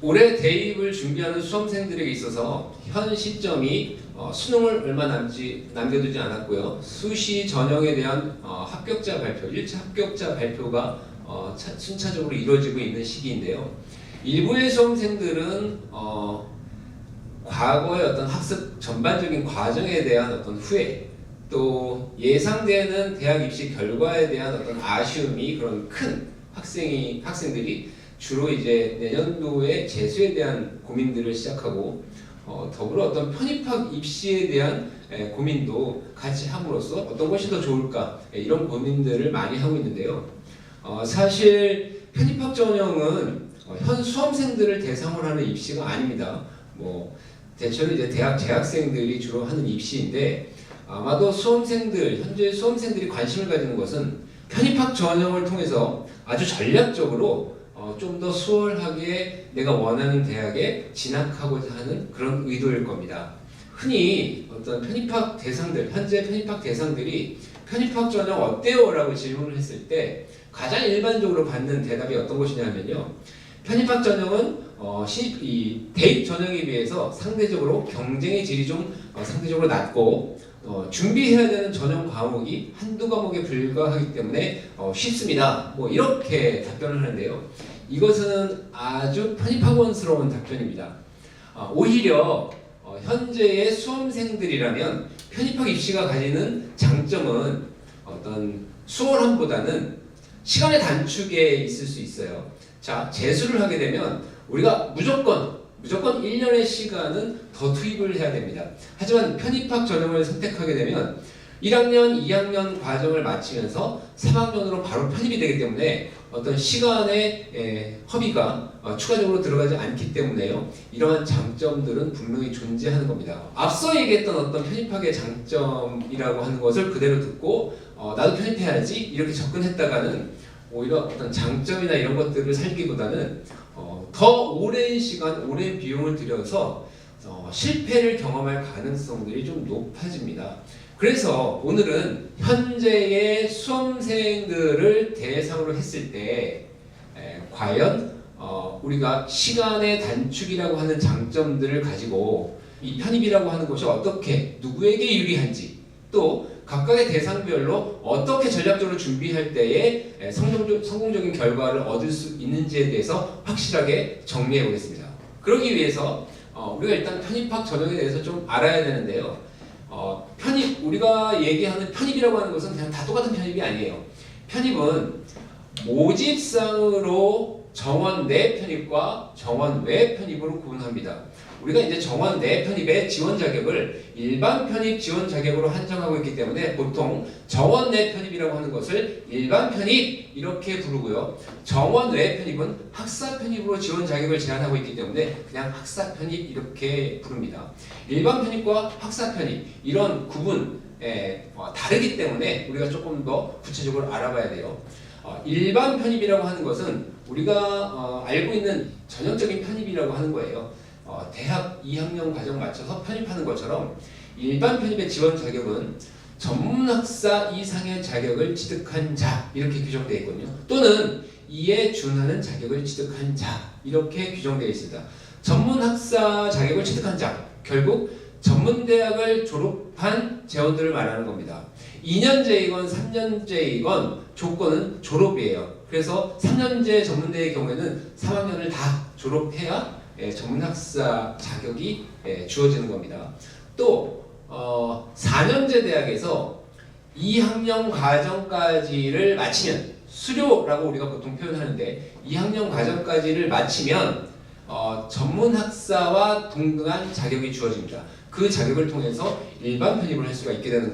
올해 대입을 준비하는 수험생들에게 있어서 현 시점이 수능을 얼마 남겨두지 않았고요. 수시 전형에 대한 합격자 발표, 1차 합격자 발표가 순차적으로 이루어지고 있는 시기인데요. 일부의 수험생들은 과거의 어떤 학습 전반적인 과정에 대한 어떤 후회, 또 예상되는 대학 입시 결과에 대한 어떤 아쉬움이 그런 큰 학생들이 주로 이제 내년도에 재수에 대한 고민들을 시작하고 더불어 어떤 편입학 입시에 대한 고민도 같이 함으로써 어떤 것이 더 좋을까 이런 고민들을 많이 하고 있는데요. 사실 편입학 전형은 현 수험생들을 대상으로 하는 입시가 아닙니다. 대체로 이제 대학 재학생들이 주로 하는 입시인데 아마도 현재 수험생들이 관심을 가지는 것은 편입학 전형을 통해서 아주 전략적으로 좀 더 수월하게 내가 원하는 대학에 진학하고자 하는 그런 의도일 겁니다. 흔히 어떤 현재 편입학 대상들이 편입학 전형 어때요? 라고 질문을 했을 때 가장 일반적으로 받는 대답이 어떤 것이냐면요. 편입학 전형은 이 대입 전형에 비해서 상대적으로 경쟁의 질이 좀 상대적으로 낮고 준비해야 되는 전형 과목이 한두 과목에 불과하기 때문에 쉽습니다. 이렇게 답변을 하는데요. 이것은 아주 편입학원스러운 답변입니다. 오히려 현재의 수험생들이라면 편입학 입시가 가지는 장점은 어떤 수월함보다는 시간의 단축에 있을 수 있어요. 자, 재수를 하게 되면 우리가 무조건 1년의 시간은 더 투입을 해야 됩니다. 하지만 편입학 전형을 선택하게 되면 1학년, 2학년 과정을 마치면서 3학년으로 바로 편입이 되기 때문에 어떤 시간의 허비가 추가적으로 들어가지 않기 때문에요. 이러한 장점들은 분명히 존재하는 겁니다. 앞서 얘기했던 어떤 편입학의 장점이라고 하는 것을 그대로 듣고 나도 편입해야지 이렇게 접근했다가는 오히려 어떤 장점이나 이런 것들을 살기보다는 더 오랜 시간, 오랜 비용을 들여서 실패를 경험할 가능성들이 좀 높아집니다. 그래서 오늘은 현재의 수험생들을 대상으로 했을 때 과연 우리가 시간의 단축이라고 하는 장점들을 가지고 이 편입이라고 하는 것이 어떻게 누구에게 유리한지 또 각각의 대상별로 어떻게 전략적으로 준비할 때에 성공적인 결과를 얻을 수 있는지에 대해서 확실하게 정리해 보겠습니다. 그러기 위해서 우리가 일단 편입학 전형에 대해서 좀 알아야 되는데요. 우리가 얘기하는 편입이라고 하는 것은 그냥 다 똑같은 편입이 아니에요. 편입은 모집상으로 정원 내 편입과 정원 외 편입으로 구분합니다. 우리가 이제 정원 내 편입의 지원 자격을 일반 편입 지원 자격으로 한정하고 있기 때문에 보통 정원 내 편입이라고 하는 것을 일반 편입 이렇게 부르고요. 정원 외 편입은 학사 편입으로 지원 자격을 제한하고 있기 때문에 그냥 학사 편입 이렇게 부릅니다. 일반 편입과 학사 편입 이런 구분 다르기 때문에 우리가 조금 더 구체적으로 알아봐야 돼요. 일반 편입이라고 하는 것은 우리가 알고 있는 전형적인 편입이라고 하는 거예요. 대학 2학년 과정 맞춰서 편입하는 것처럼 일반 편입의 지원 자격은 전문학사 이상의 자격을 취득한 자 이렇게 규정되어 있거든요. 또는 이에 준하는 자격을 취득한 자 이렇게 규정되어 있습니다. 전문학사 자격을 취득한 자 결국 전문대학을 졸업한 재원들을 말하는 겁니다. 2년제이건 3년제이건 조건은 졸업이에요. 그래서 3년제 전문대의 경우에는 3학년을 다 졸업해야 전문학사 자격이 주어지는 겁니다. 또 4년제 대학에서 2학년 과정까지를 마치면 수료라고 우리가 보통 표현하는데 2학년 과정까지를 마치면 전문학사와 동등한 자격이 주어집니다. 그 자격을 통해서 일반 편입을 할 수가 있게 되는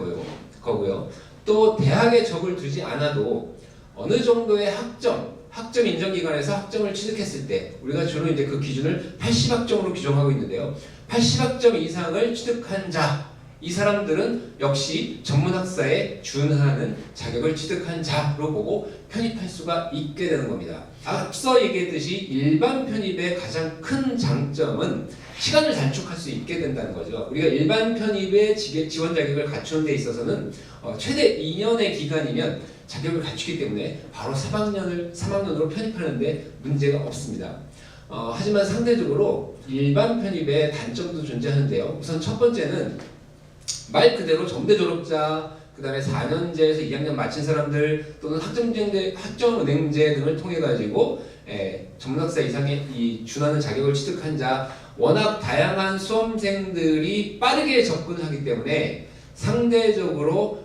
거고요. 또 대학에 적을 두지 않아도 어느 정도의 학점 인정기관에서 학점을 취득했을 때 우리가 주로 이제 그 기준을 80학점으로 규정하고 있는데요. 80학점 이상을 취득한 자, 이 사람들은 역시 전문학사에 준하는 자격을 취득한 자로 보고 편입할 수가 있게 되는 겁니다. 앞서 얘기했듯이 일반 편입의 가장 큰 장점은 시간을 단축할 수 있게 된다는 거죠. 우리가 일반 편입의 지원 자격을 갖추는 데 있어서는 최대 2년의 기간이면 자격을 갖추기 때문에 바로 3학년으로 편입하는데 문제가 없습니다. 하지만 상대적으로 일반 편입의 단점도 존재하는데요. 우선 첫 번째는 말 그대로 점대 졸업자, 그 다음에 4년제에서 2학년 마친 사람들 또는 학점은행제 등을 통해 가지고 전문학사 이상의 이 준하는 자격을 취득한 자, 워낙 다양한 수험생들이 빠르게 접근하기 때문에 상대적으로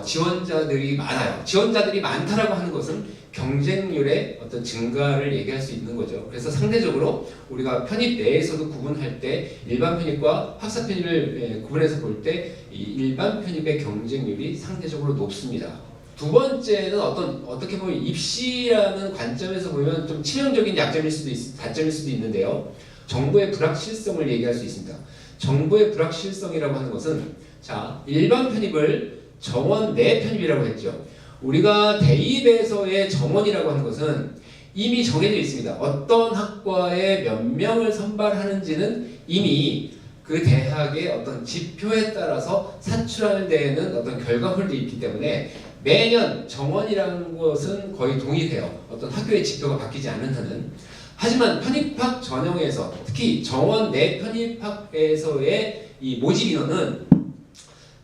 지원자들이 많아요. 지원자들이 많다라고 하는 것은 경쟁률의 어떤 증가를 얘기할 수 있는 거죠. 그래서 상대적으로 우리가 편입 내에서도 구분할 때 일반 편입과 학사 편입을 구분해서 볼 때 이 일반 편입의 경쟁률이 상대적으로 높습니다. 두 번째는 어떻게 보면 입시라는 관점에서 보면 좀 치명적인 단점일 수도 있는데요. 정보의 불확실성을 얘기할 수 있습니다. 정보의 불확실성이라고 하는 것은 자, 일반 편입을 정원 내 편입이라고 했죠. 우리가 대입에서의 정원이라고 하는 것은 이미 정해져 있습니다. 어떤 학과에 몇 명을 선발하는지는 이미 그 대학의 어떤 지표에 따라서 산출되는 어떤 결과물도 있기 때문에 매년 정원이라는 것은 거의 동일해요. 어떤 학교의 지표가 바뀌지 않는 한은. 하지만 편입학 전형에서 특히 정원 내 편입학에서의 이 모집 인원은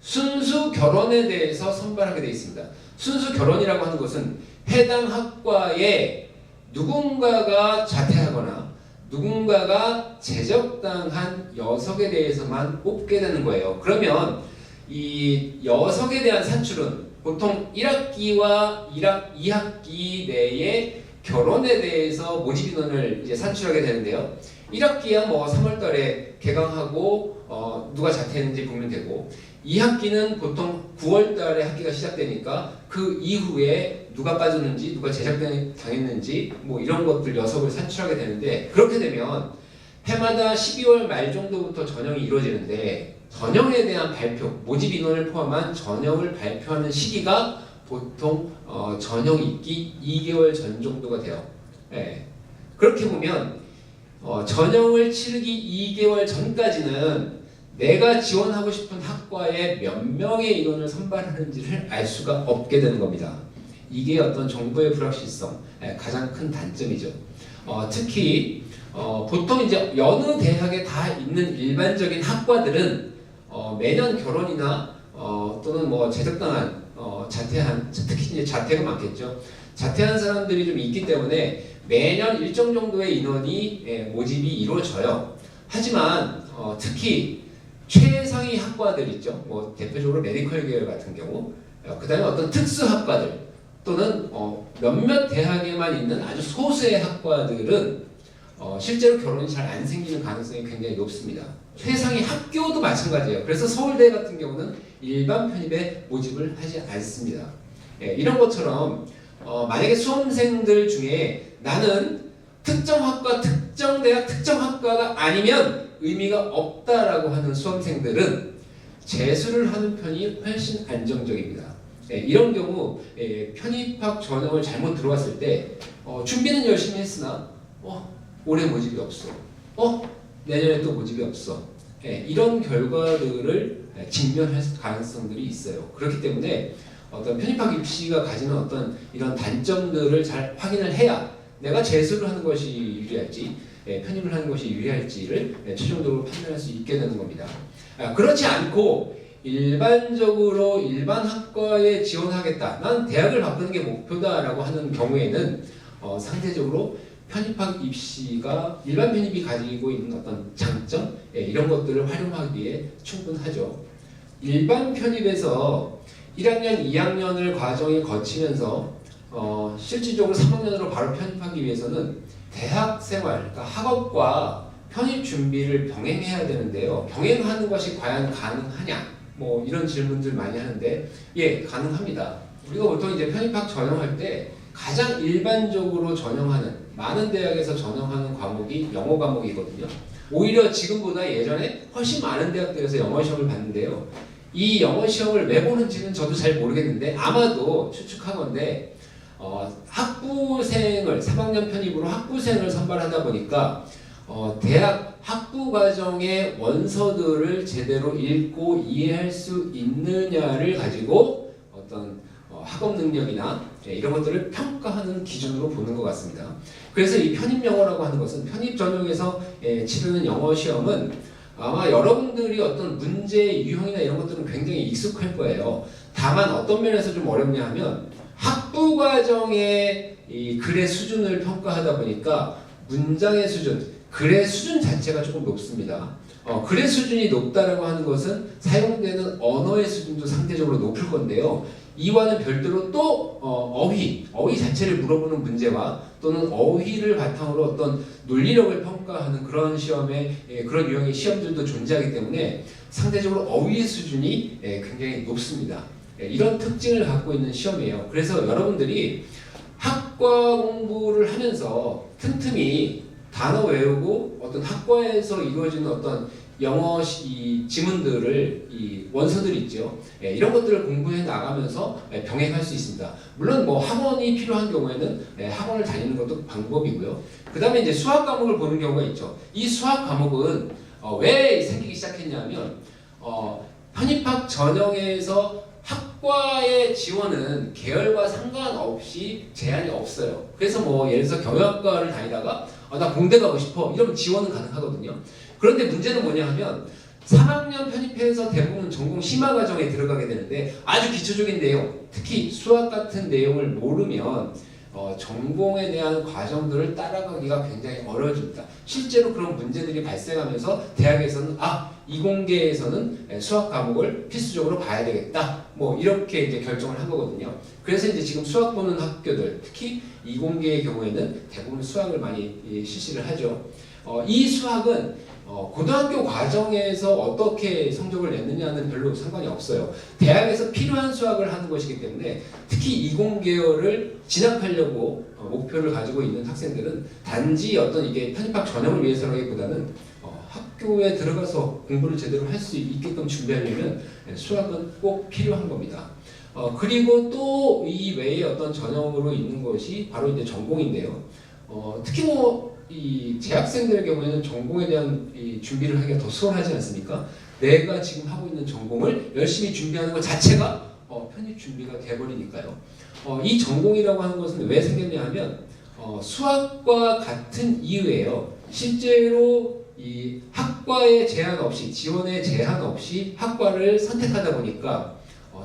순수 결혼에 대해서 선발하게 되어 있습니다. 순수 결혼이라고 하는 것은 해당 학과에 누군가가 자퇴하거나 누군가가 제적당한 여석에 대해서만 뽑게 되는 거예요. 그러면 이 여석에 대한 산출은 보통 1학기와 2학기 내에 결혼에 대해서 모집 인원을 이제 산출하게 되는데요. 1학기야 뭐 3월달에 개강하고 누가 자퇴했는지 보면 되고 2학기는 보통 9월달에 학기가 시작되니까 그 이후에 누가 빠졌는지 누가 제작당했는지 뭐 이런 것들 녀석을 산출하게 되는데 그렇게 되면 해마다 12월 말 정도부터 전형이 이루어지는데 전형에 대한 발표, 모집 인원을 포함한 전형을 발표하는 시기가 보통 전형 있기 2개월 전 정도가 돼요. 그렇게 보면 전형을 치르기 2개월 전까지는 내가 지원하고 싶은 학과에 몇 명의 인원을 선발하는지를 알 수가 없게 되는 겁니다. 이게 어떤 정보의 불확실성 가장 큰 단점이죠. 특히 보통 이제 여느 대학에 다 있는 일반적인 학과들은 매년 결혼이나 또는 뭐 제적당한 자퇴한 특히 이제 자퇴가 많겠죠. 자퇴한 사람들이 좀 있기 때문에 매년 일정 정도의 인원이 모집이 이루어져요. 하지만 특히 최상위 학과들 있죠. 뭐 대표적으로 메디컬 계열 같은 경우, 그 다음에 어떤 특수학과들 또는 몇몇 대학에만 있는 아주 소수의 학과들은 실제로 결혼이 잘 안 생기는 가능성이 굉장히 높습니다. 최상위 학교도 마찬가지예요. 그래서 서울대 같은 경우는 일반 편입에 모집을 하지 않습니다. 이런 것처럼 만약에 수험생들 중에 나는 특정 학과, 특정 대학, 특정 학과가 아니면 의미가 없다라고 하는 수험생들은 재수를 하는 편이 훨씬 안정적입니다. 이런 경우 편입학 전형을 잘못 들어왔을 때 준비는 열심히 했으나 올해 모집이 없어. 내년에 또 모집이 없어. 이런 결과들을 직면할 가능성들이 있어요. 그렇기 때문에 어떤 편입학 입시가 가지는 어떤 이런 단점들을 잘 확인을 해야 내가 재수를 하는 것이 유리할지 편입을 하는 것이 유리할지를 최종적으로 판단할 수 있게 되는 겁니다. 그렇지 않고 일반적으로 일반 학과에 지원하겠다, 난 대학을 바꾸는 게 목표다라고 하는 경우에는 상대적으로 편입학 입시가 일반 편입이 가지고 있는 어떤 장점 이런 것들을 활용하기에 충분하죠. 일반 편입에서 1학년, 2학년을 과정에 거치면서 실질적으로 3학년으로 바로 편입하기 위해서는 대학 생활, 그러니까 학업과 편입 준비를 병행해야 되는데요. 병행하는 것이 과연 가능하냐? 뭐 이런 질문들 많이 하는데 가능합니다. 우리가 보통 이제 편입학 전형할 때 가장 일반적으로 전형하는 많은 대학에서 전형하는 과목이 영어 과목이거든요. 오히려 지금보다 예전에 훨씬 많은 대학들에서 영어 시험을 봤는데요. 이 영어 시험을 왜 보는지는 저도 잘 모르겠는데 아마도 추측하건대 학부생을 3학년 편입으로 학부생을 선발하다 보니까 대학 학부 과정의 원서들을 제대로 읽고 이해할 수 있느냐를 가지고 어떤 학업 능력이나 이런 것들을 평가하는 기준으로 보는 것 같습니다. 그래서 이 편입 영어라고 하는 것은 편입 전형에서 치르는 영어 시험은 아마 여러분들이 어떤 문제 유형이나 이런 것들은 굉장히 익숙할 거예요. 다만 어떤 면에서 좀 어렵냐 하면 학부 과정의 이 글의 수준을 평가하다 보니까 문장의 수준, 글의 수준 자체가 조금 높습니다. 글의 수준이 높다라고 하는 것은 사용되는 언어의 수준도 상대적으로 높을 건데요. 이와는 별도로 또 어휘 자체를 물어보는 문제와 또는 어휘를 바탕으로 어떤 논리력을 평가하는 그런 시험의 그런 유형의 시험들도 존재하기 때문에 상대적으로 어휘의 수준이 굉장히 높습니다. 이런 특징을 갖고 있는 시험이에요. 그래서 여러분들이 학과 공부를 하면서 틈틈이 단어 외우고 어떤 학과에서 이루어지는 어떤 영어 이 지문들을 이 원서들이 있죠. 이런 것들을 공부해 나가면서 병행할 수 있습니다. 물론 뭐 학원이 필요한 경우에는 학원을 다니는 것도 방법이고요. 그 다음에 이제 수학 과목을 보는 경우가 있죠. 이 수학 과목은 왜 생기기 시작했냐면 편입학 전형에서 학과의 지원은 계열과 상관없이 제한이 없어요. 그래서 뭐 예를 들어서 경영학과를 다니다가 나 공대 가고 싶어 이러면 지원은 가능하거든요. 그런데 문제는 뭐냐 하면 3학년 편입해서 대부분 전공 심화 과정에 들어가게 되는데 아주 기초적인 내용, 특히 수학 같은 내용을 모르면 전공에 대한 과정들을 따라가기가 굉장히 어려워집니다. 실제로 그런 문제들이 발생하면서 대학에서는 이공계에서는 수학 과목을 필수적으로 봐야 되겠다. 뭐 이렇게 이제 결정을 한 거거든요. 그래서 이제 지금 수학 보는 학교들, 특히 이공계의 경우에는 대부분 수학을 많이 실시를 하죠. 이 수학은 고등학교 과정에서 어떻게 성적을 냈느냐는 별로 상관이 없어요. 대학에서 필요한 수학을 하는 것이기 때문에 특히 이공계열을 진학하려고 목표를 가지고 있는 학생들은 단지 어떤 이게 편입학 전형을 위해서라기보다는 학교에 들어가서 공부를 제대로 할 수 있게끔 준비하려면 수학은 꼭 필요한 겁니다. 그리고 또 이 외에 어떤 전형으로 있는 것이 바로 이제 전공인데요. 특히 이 재학생들의 경우에는 전공에 대한 이 준비를 하기가 더 수월하지 않습니까? 내가 지금 하고 있는 전공을 열심히 준비하는 것 자체가 편입 준비가 돼버리니까요. 이 전공이라고 하는 것은 왜 생겼냐 하면 수학과 같은 이유예요. 실제로 이 학과에 제한 없이 지원에 제한 없이 학과를 선택하다 보니까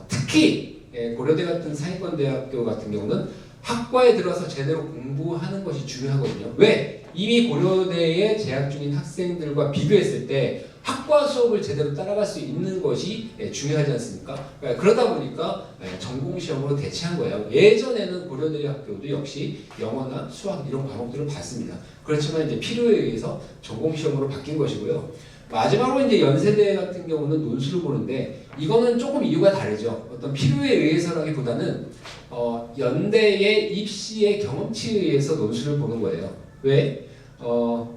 특히 고려대 같은 상위권대학교 같은 경우는 학과에 들어서 제대로 공부하는 것이 중요하거든요. 왜? 이미 고려대에 재학 중인 학생들과 비교했을 때 학과 수업을 제대로 따라갈 수 있는 것이 중요하지 않습니까? 그러다 보니까 전공 시험으로 대체한 거예요. 예전에는 고려대 학교도 역시 영어나 수학 이런 과목들을 봤습니다. 그렇지만 이제 필요에 의해서 전공 시험으로 바뀐 것이고요. 마지막으로 이제 연세대 같은 경우는 논술을 보는데 이거는 조금 이유가 다르죠. 어떤 필요에 의해서라기보다는 연대의 입시의 경험치에 의해서 논술을 보는 거예요. 왜?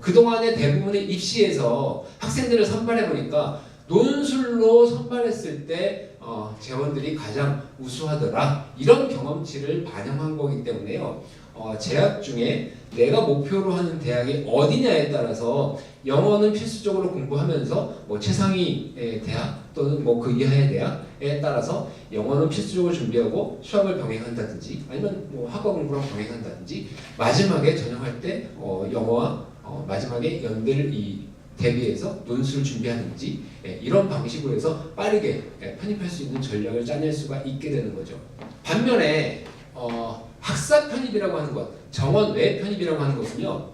그동안의 대부분의 입시에서 학생들을 선발해 보니까 논술로 선발했을 때 재원들이 가장 우수하더라. 이런 경험치를 반영한 거기 때문에요. 재학 중에 내가 목표로 하는 대학이 어디냐에 따라서 영어는 필수적으로 공부하면서 뭐 최상위 대학 또는 뭐 그 이하의 대학에 따라서 영어는 필수적으로 준비하고 수학을 병행한다든지 아니면 뭐 학과 공부랑 병행한다든지 마지막에 전형할 때 영어와 마지막에 연대를 대비해서 논술을 준비하든지 이런 방식으로 해서 빠르게 편입할 수 있는 전략을 짜낼 수가 있게 되는 거죠. 반면에 학사 편입이라고 하는 것, 정원 외 편입이라고 하는 것은요.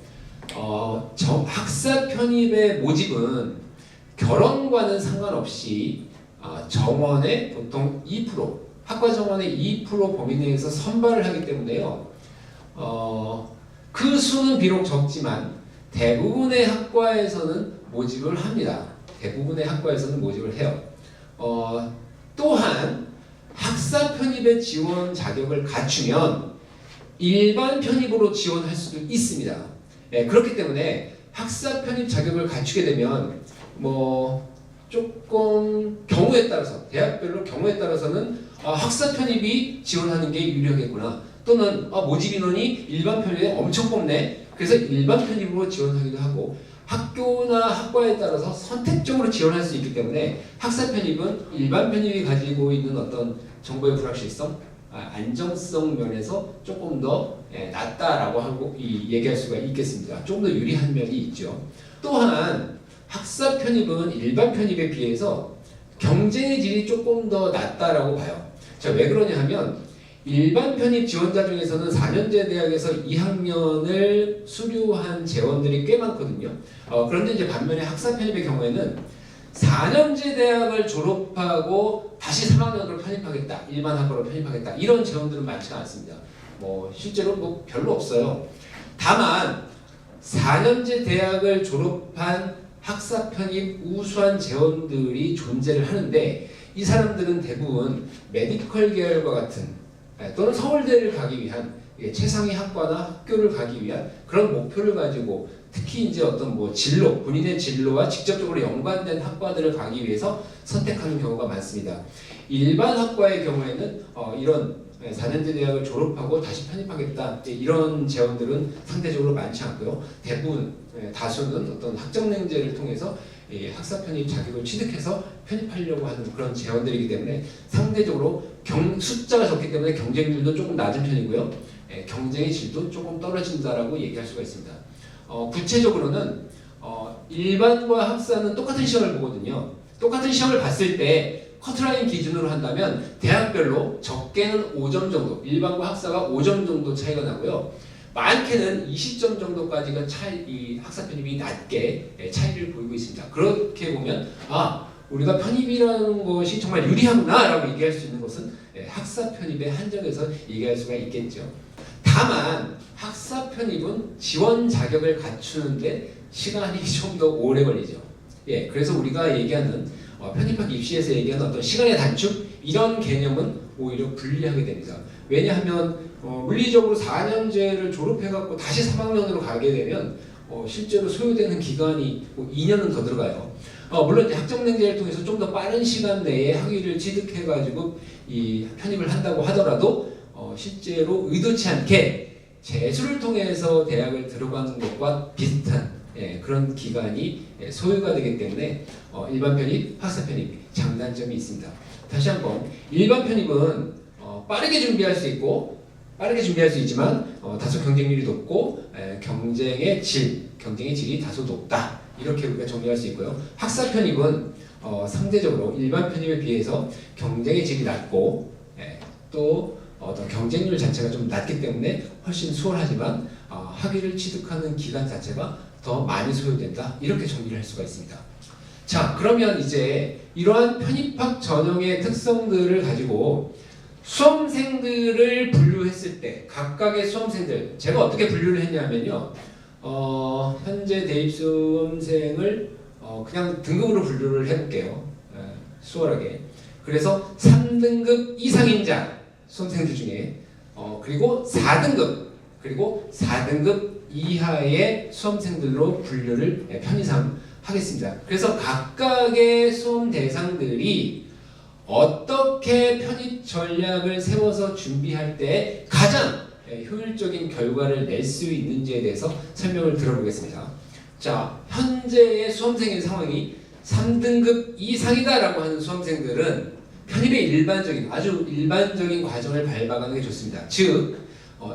학사 편입의 모집은 결혼과는 상관없이 정원의 보통 2%, 학과 정원의 2% 범위 내에서 선발을 하기 때문에요. 그 수는 비록 적지만 대부분의 학과에서는 모집을 합니다. 대부분의 학과에서는 모집을 해요. 또한 학사 편입의 지원 자격을 갖추면 일반 편입으로 지원할 수도 있습니다. 그렇기 때문에 학사 편입 자격을 갖추게 되면 뭐 조금 경우에 따라서 대학별로 경우에 따라서는 학사 편입이 지원하는 게 유리하겠구나. 또는 모집 인원이 일반 편입에 엄청 뽑네. 그래서 일반 편입으로 지원하기도 하고 학교나 학과에 따라서 선택적으로 지원할 수 있기 때문에 학사 편입은 일반 편입이 가지고 있는 어떤 정보의 불확실성 안정성 면에서 조금 더 낫다라고 하고 얘기할 수가 있겠습니다. 조금 더 유리한 면이 있죠. 또한 학사 편입은 일반 편입에 비해서 경쟁의 질이 조금 더 낮다라고 봐요. 자, 왜 그러냐 하면 일반 편입 지원자 중에서는 4년제 대학에서 2학년을 수료한 재원들이 꽤 많거든요. 그런데 이제 반면에 학사 편입의 경우에는 4년제 대학을 졸업하고 다시 3학년으로 편입하겠다, 일반 학과로 편입하겠다 이런 재원들은 많지가 않습니다. 실제로 별로 없어요. 다만 4년제 대학을 졸업한 학사 편입 우수한 재원들이 존재를 하는데 이 사람들은 대부분 메디컬 계열과 같은 또는 서울대를 가기 위한 최상위 학과나 학교를 가기 위한 그런 목표를 가지고 특히 이제 어떤 진로, 본인의 진로와 직접적으로 연관된 학과들을 가기 위해서 선택하는 경우가 많습니다. 일반 학과의 경우에는 이런 4년제 대학을 졸업하고 다시 편입하겠다 이런 재원들은 상대적으로 많지 않고요. 대부분 다수는 어떤 학점냉제를 통해서 학사 편입 자격을 취득해서 편입하려고 하는 그런 재원들이기 때문에 상대적으로 숫자가 적기 때문에 경쟁률도 조금 낮은 편이고요. 경쟁의 질도 조금 떨어진다라고 얘기할 수가 있습니다. 구체적으로는 일반과 학사는 똑같은 시험을 보거든요. 똑같은 시험을 봤을 때 커트라인 기준으로 한다면 대학별로 적게는 5점 정도, 일반과 학사가 5점 정도 차이가 나고요. 많게는 20점 정도까지가 이 학사 편입이 낮게 차이를 보이고 있습니다. 그렇게 보면 우리가 편입이라는 것이 정말 유리하구나 라고 얘기할 수 있는 것은 학사 편입에 한정해서 얘기할 수가 있겠죠. 다만 학사 편입은 지원 자격을 갖추는데 시간이 좀 더 오래 걸리죠. 그래서 우리가 얘기하는 편입학 입시에서 얘기하는 어떤 시간의 단축 이런 개념은 오히려 불리하게 됩니다. 왜냐하면 물리적으로 4년제를 졸업해갖고 다시 3학년으로 가게 되면 실제로 소요되는 기간이 2년은 더 들어가요. 물론 이제 학점냉제를 통해서 좀 더 빠른 시간 내에 학위를 취득해가지고 이 편입을 한다고 하더라도 실제로 의도치 않게 재수를 통해서 대학을 들어가는 것과 비슷한 그런 기간이 소요가 되기 때문에 일반 편입, 학사 편입 장단점이 있습니다. 다시 한번 일반 편입은 빠르게 준비할 수 있지만 다소 경쟁률이 높고 경쟁의 질이 다소 높다 이렇게 우리가 정리할 수 있고요. 학사 편입은 상대적으로 일반 편입에 비해서 경쟁의 질이 낮고 또 어떤 경쟁률 자체가 좀 낮기 때문에 훨씬 수월하지만 학위를 취득하는 기간 자체가 더 많이 소요된다 이렇게 정리를 할 수가 있습니다. 자, 그러면 이제 이러한 편입학 전형의 특성들을 가지고 수험생들을 분류했을 때 각각의 수험생들 제가 어떻게 분류를 했냐면요. 현재 대입 수험생을 그냥 등급으로 분류를 해볼게요. 수월하게. 그래서 3등급 이상인자 수험생들 중에 그리고 4등급 그리고 4등급 이하의 수험생들로 분류를 편의상 하겠습니다. 그래서 각각의 수험 대상들이 어떻게 편입 전략을 세워서 준비할 때 가장 효율적인 결과를 낼 수 있는지에 대해서 설명을 들어보겠습니다. 자, 현재의 수험생의 상황이 3등급 이상이다라고 하는 수험생들은 편입의 아주 일반적인 과정을 밟아가는 게 좋습니다. 즉,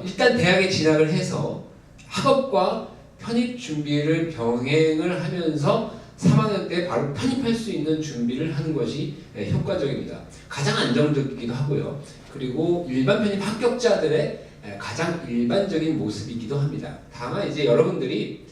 일단 대학에 진학을 해서 학업과 편입 준비를 병행을 하면서 3학년 때 바로 편입할 수 있는 준비를 하는 것이 효과적입니다. 가장 안정적이기도 하고요. 그리고 일반 편입 합격자들의 가장 일반적인 모습이기도 합니다. 다만 이제 여러분들이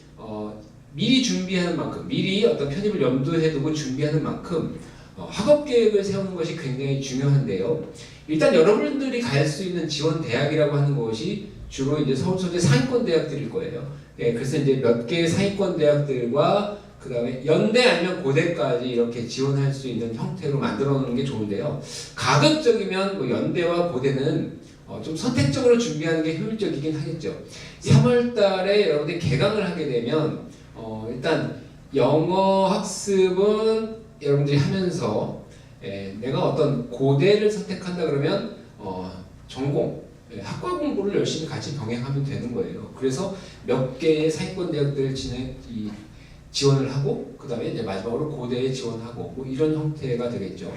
미리 준비하는 만큼, 미리 어떤 편입을 염두에 두고 준비하는 만큼 학업 계획을 세우는 것이 굉장히 중요한데요. 일단 여러분들이 갈 수 있는 지원 대학이라고 하는 것이 주로 이제 서울 소재 상위권 대학들일 거예요. 그래서 이제 몇 개의 상위권 대학들과 그 다음에 연대 아니면 고대까지 이렇게 지원할 수 있는 형태로 만들어 놓는 게 좋은데요. 가급적이면 연대와 고대는 좀 선택적으로 준비하는 게 효율적이긴 하겠죠. 3월 달에 여러분들이 개강을 하게 되면 일단 영어 학습은 여러분들이 하면서 내가 어떤 고대를 선택한다 그러면 전공, 학과 공부를 열심히 같이 병행하면 되는 거예요. 그래서 몇 개의 상위권 대학들 지원을 하고 그 다음에 이제 마지막으로 고대에 지원하고 뭐 이런 형태가 되겠죠.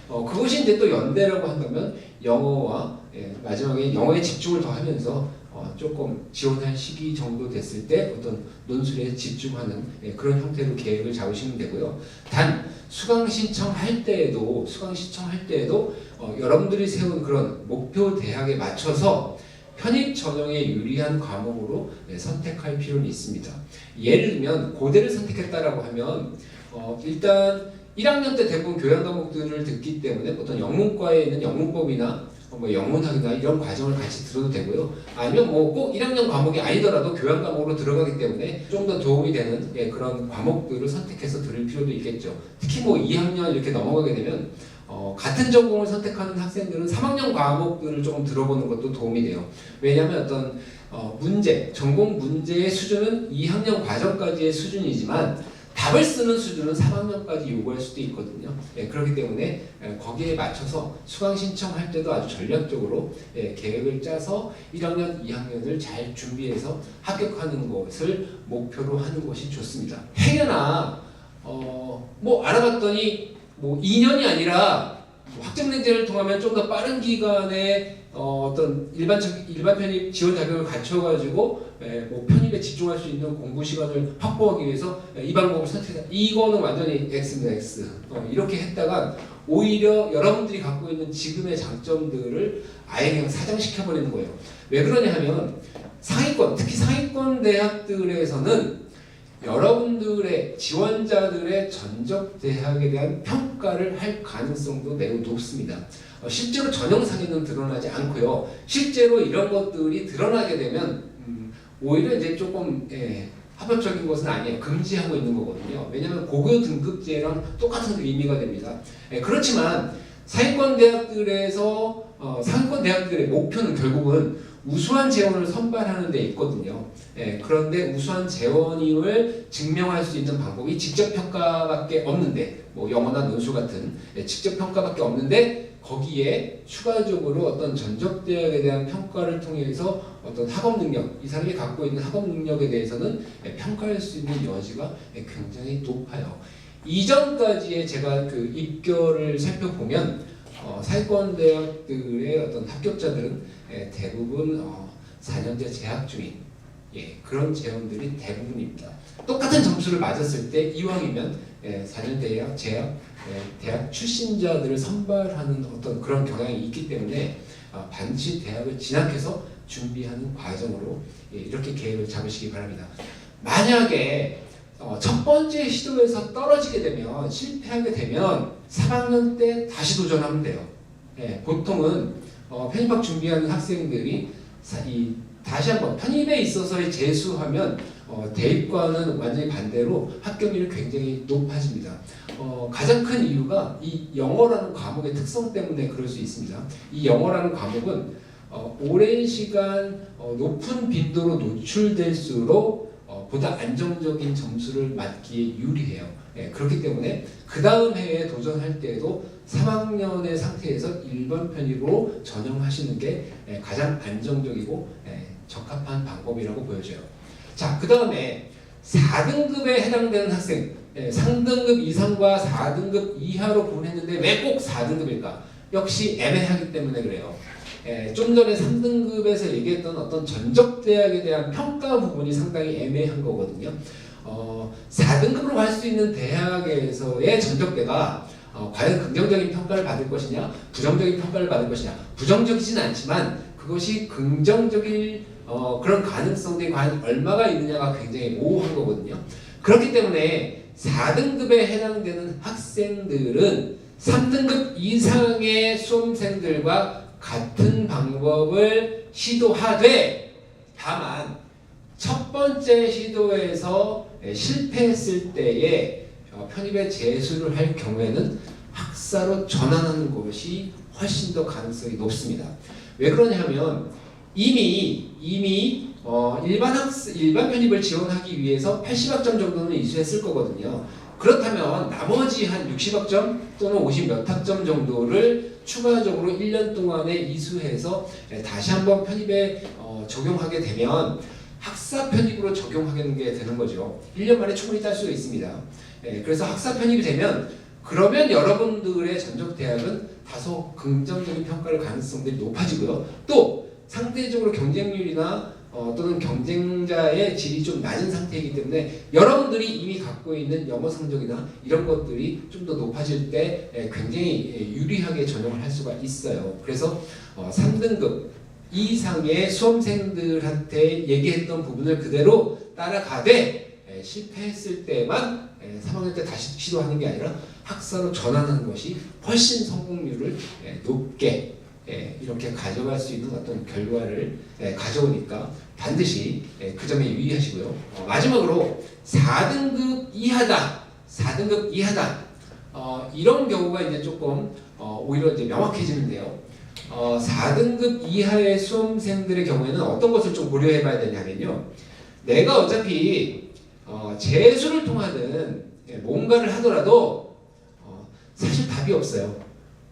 그것이 이제 또 연대라고 한다면 영어와 마지막에 영어에 집중을 더 하면서 조금 지원할 시기 정도 됐을 때 어떤 논술에 집중하는 그런 형태로 계획을 잡으시면 되고요. 단 수강 신청할 때에도 여러분들이 세운 그런 목표 대학에 맞춰서 편입 전형에 유리한 과목으로 선택할 필요는 있습니다. 예를 들면 고대를 선택했다라고 하면 일단 1학년 때 대부분 교양 과목들을 듣기 때문에 어떤 영문과에 있는 영문법이나 뭐 영문학이나 이런 과정을 같이 들어도 되고요. 아니면 뭐 꼭 1학년 과목이 아니더라도 교양 과목으로 들어가기 때문에 좀 더 도움이 되는 그런 과목들을 선택해서 들을 필요도 있겠죠. 특히 뭐 2학년 이렇게 넘어가게 되면 같은 전공을 선택하는 학생들은 3학년 과목들을 조금 들어보는 것도 도움이 돼요. 왜냐하면 어떤 전공 문제의 수준은 2학년 과정까지의 수준이지만 답을 쓰는 수준은 3학년까지 요구할 수도 있거든요. 그렇기 때문에 거기에 맞춰서 수강 신청할 때도 아주 전략적으로 계획을 짜서 1학년, 2학년을 잘 준비해서 합격하는 것을 목표로 하는 것이 좋습니다. 행여나 뭐 알아봤더니 뭐 2년이 아니라 학점냉제를 통하면 좀 더 빠른 기간에 어떤 일반 편입 지원 자격을 갖춰가지고 뭐 편입에 집중할 수 있는 공부 시간을 확보하기 위해서 이 방법을 선택했다. 이거는 완전히 X입니다. X. 이렇게 했다가 오히려 여러분들이 갖고 있는 지금의 장점들을 아예 그냥 사장시켜버리는 거예요. 왜 그러냐 하면 특히 상위권 대학들에서는 여러분들의 지원자들의 전적 대학에 대한 평가를 할 가능성도 매우 높습니다. 실제로 전형상에는 드러나지 않고요. 실제로 이런 것들이 드러나게 되면 오히려 이제 조금 합법적인 것은 아니에요. 금지하고 있는 거거든요. 왜냐하면 고교 등급제랑 똑같은 의미가 됩니다. 그렇지만 상위권 대학들에서 상위권 대학들의 목표는 결국은 우수한 재원을 선발하는 데 있거든요. 그런데 우수한 재원임을 증명할 수 있는 방법이 직접 평가밖에 없는데, 뭐 영어나 논술 같은 직접 평가밖에 없는데 거기에 추가적으로 어떤 전적 대학에 대한 평가를 통해서 어떤 학업 능력, 이 사람이 갖고 있는 학업 능력에 대해서는 평가할 수 있는 여지가 굉장히 높아요. 이전까지의 제가 그 입결을 살펴보면 상위권 대학들의 어떤 합격자들은 대부분 4년제 재학 중인 그런 재원들이 대부분입니다. 똑같은 점수를 맞았을 때 이왕이면 4년 대학 출신자들을 선발하는 어떤 그런 경향이 있기 때문에 반드시 대학을 진학해서 준비하는 과정으로 이렇게 계획을 잡으시기 바랍니다. 만약에 첫 번째 시도에서 떨어지게 되면, 실패하게 되면 3학년 때 다시 도전하면 돼요. 보통은 편입학 준비하는 학생들이 다시 한번 편입에 있어서의 재수하면 대입과는 완전히 반대로 합격률이 굉장히 높아집니다. 가장 큰 이유가 이 영어라는 과목의 특성 때문에 그럴 수 있습니다. 이 영어라는 과목은 오랜 시간 높은 빈도로 노출될수록 보다 안정적인 점수를 맞기에 유리해요. 그렇기 때문에 그 다음 해에 도전할 때에도 3학년의 상태에서 1번 편입으로 전형하시는 게 가장 안정적이고 적합한 방법이라고 보여져요. 자, 그 다음에 4등급에 해당되는 학생, 상등급 이상과 4등급 이하로 구분했는데 왜 꼭 4등급일까? 역시 애매하기 때문에 그래요. 좀 전에 3등급에서 얘기했던 어떤 전적대학에 대한 평가 부분이 상당히 애매한 거거든요. 4등급으로 갈 수 있는 대학에서의 전적대가 과연 긍정적인 평가를 받을 것이냐, 부정적인 평가를 받을 것이냐. 부정적이진 않지만 그것이 긍정적인 그런 가능성들이 과연 얼마가 있느냐가 굉장히 모호한 거거든요. 그렇기 때문에 4등급에 해당되는 학생들은 3등급 이상의 수험생들과 같은 방법을 시도하되, 다만 첫 번째 시도에서 실패했을 때에 편입에 재수를 할 경우에는 학사로 전환하는 것이 훨씬 더 가능성이 높습니다. 왜 그러냐면 이미 일반 편입을 지원하기 위해서 80학점 정도는 이수했을 거거든요. 그렇다면 나머지 한 60학점 또는 50 몇 학점 정도를 추가적으로 1년 동안에 이수해서 다시 한번 편입에 적용하게 되면 학사 편입으로 적용하게 되는 거죠. 1년 만에 충분히 딸 수가 있습니다. 그래서 학사 편입이 되면 그러면 여러분들의 전적 대학은 다소 긍정적인 평가를 가능성들이 높아지고요. 또 상대적으로 경쟁률이나 또는 경쟁자의 질이 좀 낮은 상태이기 때문에 여러분들이 이미 갖고 있는 영어 성적이나 이런 것들이 좀 더 높아질 때 굉장히 유리하게 전형을 할 수가 있어요. 그래서 3등급 이상의 수험생들한테 얘기했던 부분을 그대로 따라가되 실패했을 때만 3학년 때 다시 시도하는 게 아니라 학사로 전환하는 것이 훨씬 성공률을 높게 이렇게 가져갈 수 있는 어떤 결과를 가져오니까 반드시 그 점에 유의하시고요. 마지막으로 4등급 이하다. 4등급 이하다. 이런 경우가 이제 조금 오히려 이제 명확해지는데요. 4등급 이하의 수험생들의 경우에는 어떤 것을 좀 고려해 봐야 되냐면요. 내가 어차피 재수를 통하는 뭔가를 하더라도 사실 답이 없어요.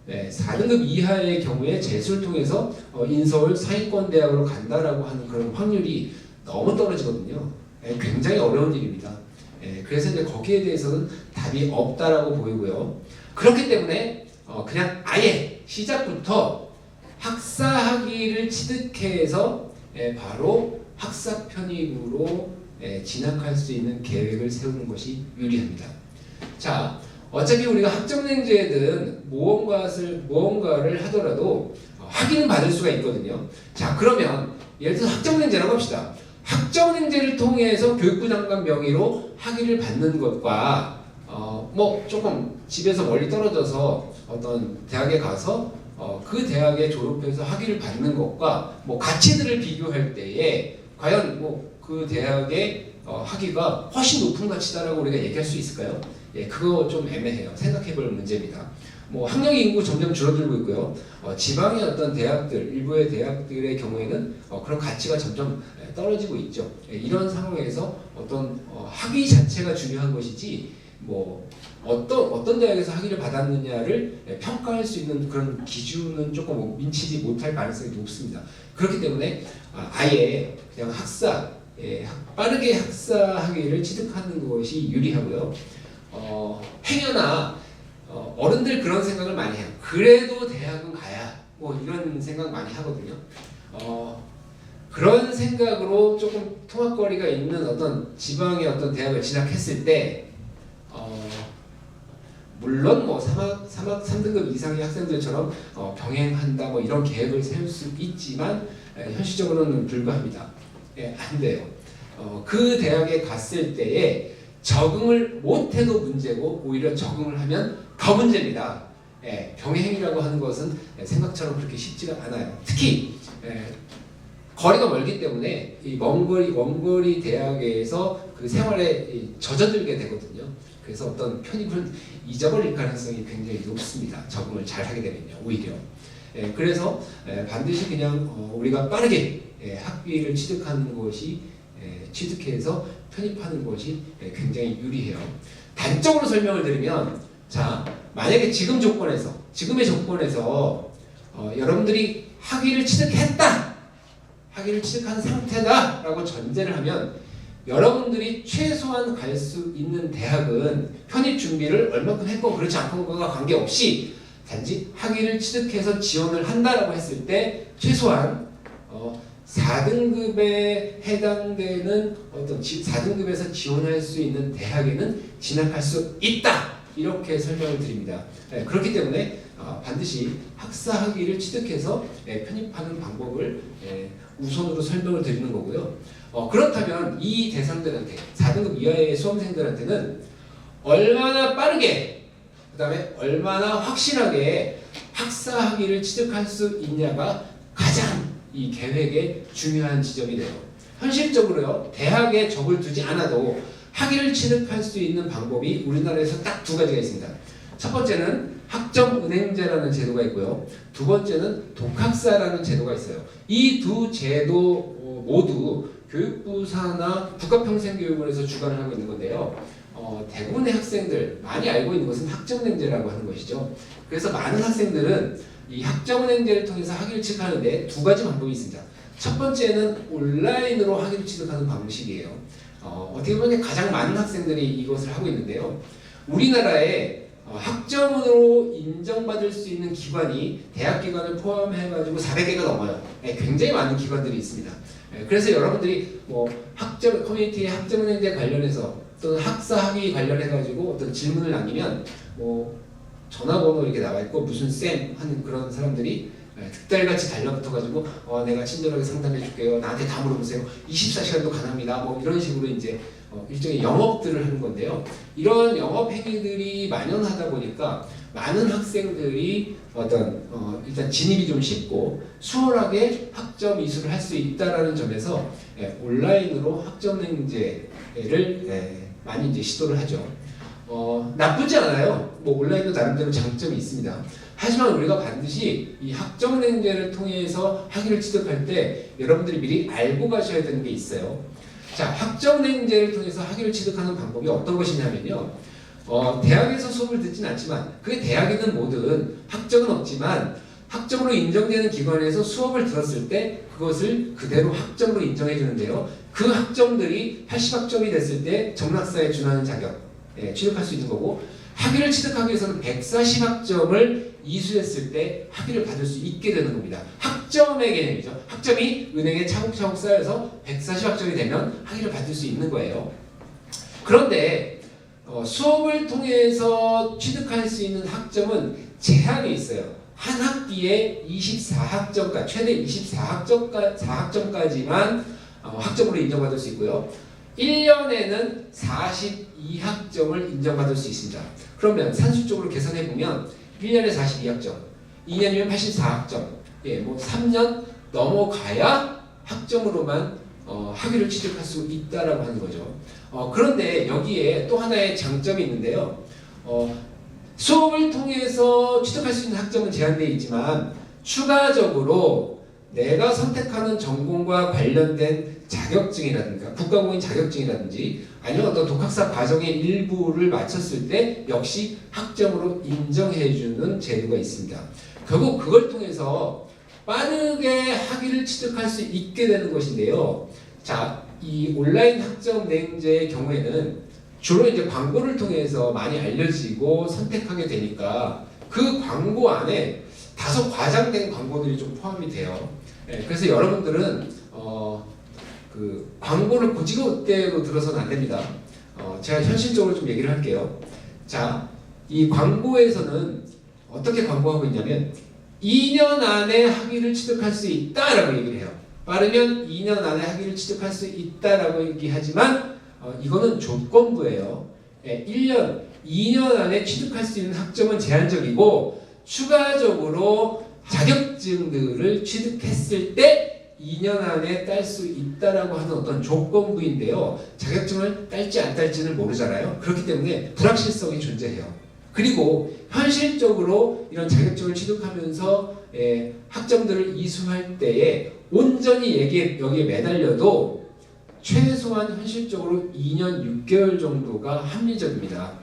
4등급 이하의 경우에 재수를 통해서 인서울 상위권 대학으로 간다라고 하는 그런 확률이 너무 떨어지거든요. 굉장히 어려운 일입니다. 그래서 이제 거기에 대해서는 답이 없다라고 보이고요. 그렇기 때문에 그냥 아예 시작부터 학사 학위를 취득해서 바로 학사 편입으로 진학할 수 있는 계획을 세우는 것이 유리합니다. 자, 어차피 우리가 학점냉제든 무언가를 하더라도 학위는 받을 수가 있거든요. 자, 그러면 예를 들어서 학점냉제라고 합시다. 학점냉제를 통해서 교육부 장관 명의로 학위를 받는 것과 뭐 조금 집에서 멀리 떨어져서 어떤 대학에 가서 그 대학에 졸업해서 학위를 받는 것과 뭐 가치들을 비교할 때에 과연 뭐 그 대학의 학위가 훨씬 높은 가치다라고 우리가 얘기할 수 있을까요? 그거 좀 애매해요. 생각해볼 문제입니다. 뭐 학령 인구 점점 줄어들고 있고요. 지방의 어떤 대학들, 일부의 대학들의 경우에는 그런 가치가 점점 떨어지고 있죠. 이런 상황에서 어떤 학위 자체가 중요한 것이지 뭐 어떤 대학에서 학위를 받았느냐를 평가할 수 있는 그런 기준은 조금 미치지 못할 가능성이 높습니다. 그렇기 때문에 아예 그냥 빠르게 학사 학위를 취득하는 것이 유리하고요. 행여나 어른들 그런 생각을 많이 해요. 그래도 대학은 가야 뭐 이런 생각 많이 하거든요. 그런 생각으로 조금 토막거리가 있는 어떤 지방의 어떤 대학을 진학했을 때 물론 뭐 3등급 이상의 학생들처럼 병행한다 뭐 이런 계획을 세울 수 있지만 현실적으로는 불가합니다. 안 돼요. 그 대학에 갔을 때에 적응을 못해도 문제고 오히려 적응을 하면 더 문제입니다. 병행이라고 하는 것은 생각처럼 그렇게 쉽지가 않아요. 특히 거리가 멀기 때문에 이 원거리 대학에서 그 생활에 젖어들게 되거든요. 그래서 어떤 편입을 잊어버릴 가능성이 굉장히 높습니다. 적응을 잘 하게 되면요, 오히려. 그래서 반드시 그냥 우리가 빠르게 학위를 취득하는 것이 취득해서 편입하는 것이 굉장히 유리해요. 단적으로 설명을 드리면, 자, 만약에 지금의 조건에서 여러분들이 학위를 취득한 상태다라고 전제를 하면 여러분들이 최소한 갈 수 있는 대학은 편입 준비를 얼마큼 했고 그렇지 않고가 관계없이 단지 학위를 취득해서 지원을 한다라고 했을 때 최소한 4등급에 해당되는 어떤 4등급에서 지원할 수 있는 대학에는 진학할 수 있다 이렇게 설명을 드립니다. 그렇기 때문에 반드시 학사 학위를 취득해서 편입하는 방법을 우선으로 설명을 드리는 거고요. 그렇다면 이 대상들한테 4등급 이하의 수험생들한테는 얼마나 빠르게 그 다음에 얼마나 확실하게 학사 학위를 취득할 수 있냐가 가장 이 계획의 중요한 지점이 돼요. 현실적으로요, 대학에 적을 두지 않아도 학위를 취득할 수 있는 방법이 우리나라에서 딱 두 가지가 있습니다. 첫 번째는 학점은행제라는 제도가 있고요. 두 번째는 독학사라는 제도가 있어요. 이 두 제도 모두 교육부 산하 국가평생교육원에서 주관을 하고 있는 건데요. 대부분의 학생들 많이 알고 있는 것은 학점은행제라고 하는 것이죠. 그래서 많은 학생들은 이 학점은행제를 통해서 학위를 취득하는데 두 가지 방법이 있습니다. 첫 번째는 온라인으로 학위를 취득하는 방식이에요. 어떻게 보면 가장 많은 학생들이 이것을 하고 있는데요. 우리나라에 학점으로 인정받을 수 있는 기관이 대학기관을 포함해가지고 400개가 넘어요. 굉장히 많은 기관들이 있습니다. 그래서 여러분들이 뭐 학점 커뮤니티의 학점은행제 관련해서 또는 학사 학위 관련해가지고 어떤 질문을 남기면 뭐 전화번호 이렇게 나와 있고 무슨 쌤 하는 그런 사람들이 득달같이 달려붙어가지고 내가 친절하게 상담해줄게요. 나한테 다 물어보세요. 24시간도 가능합니다. 뭐 이런 식으로 이제 일종의 영업들을 하는 건데요. 이런 영업 행위들이 만연하다 보니까 많은 학생들이 일단 진입이 좀 쉽고 수월하게 학점 이수를 할 수 있다라는 점에서 온라인으로 학점행제를 많이 이제 시도를 하죠. 나쁘지 않아요. 뭐 온라인도 나름대로 장점이 있습니다. 하지만 우리가 반드시 이 학점행제를 통해서 학위를 취득할 때 여러분들이 미리 알고 가셔야 되는 게 있어요. 자, 학점행제를 통해서 학위를 취득하는 방법이 어떤 것이냐면요. 대학에서 수업을 듣진 않지만 그게 대학이든 뭐든 학점은 없지만 학점으로 인정되는 기관에서 수업을 들었을 때 그것을 그대로 학점으로 인정해 주는데요. 그 학점들이 80학점이 됐을 때 정락사에 준하는 자격 취득할 수 있는 거고, 학위를 취득하기 위해서는 140학점을 이수했을 때 학위를 받을 수 있게 되는 겁니다. 학점의 개념이죠. 학점이 은행에 차곡차곡 쌓여서 140학점이 되면 학위를 받을 수 있는 거예요. 그런데 수업을 통해서 취득할 수 있는 학점은 제한이 있어요. 한 학기에 24학점까지, 최대 24학점까지만 학점으로 인정받을 수 있고요. 1년에는 42학점을 인정받을 수 있습니다. 그러면 산술적으로 계산해보면 1년에 42학점, 2년이면 84학점, 뭐 3년 넘어가야 학점으로만 학위를 취득할 수 있다라고 하는 거죠. 그런데 여기에 또 하나의 장점이 있는데요. 수업을 통해서 취득할 수 있는 학점은 제한되어 있지만 추가적으로 내가 선택하는 전공과 관련된 자격증이라든가 국가공인 자격증이라든지 아니면 어떤 독학사 과정의 일부를 마쳤을 때 역시 학점으로 인정해주는 제도가 있습니다. 결국 그걸 통해서 빠르게 학위를 취득할 수 있게 되는 것인데요. 자, 이 온라인 학점 대행제의 경우에는 주로 이제 광고를 통해서 많이 알려지고 선택하게 되니까 그 광고 안에 다소 과장된 광고들이 좀 포함이 돼요. 그래서 여러분들은 그 광고를 고지고대로 들어서는 안 됩니다. 제가 현실적으로 좀 얘기를 할게요. 자, 이 광고에서는 어떻게 광고하고 있냐면 2년 안에 학위를 취득할 수 있다라고 얘기를 해요. 빠르면 2년 안에 학위를 취득할 수 있다라고 얘기하지만 이거는 조건부예요. 1년, 2년 안에 취득할 수 있는 학점은 제한적이고 추가적으로 자격증들을 취득했을 때 2년 안에 딸 수 있다라고 하는 어떤 조건부인데요. 자격증을 딸지 안 딸지는 모르잖아요. 그렇기 때문에 불확실성이 존재해요. 그리고 현실적으로 이런 자격증을 취득하면서 학점들을 이수할 때에 온전히 여기에 매달려도 최소한 현실적으로 2년 6개월 정도가 합리적입니다.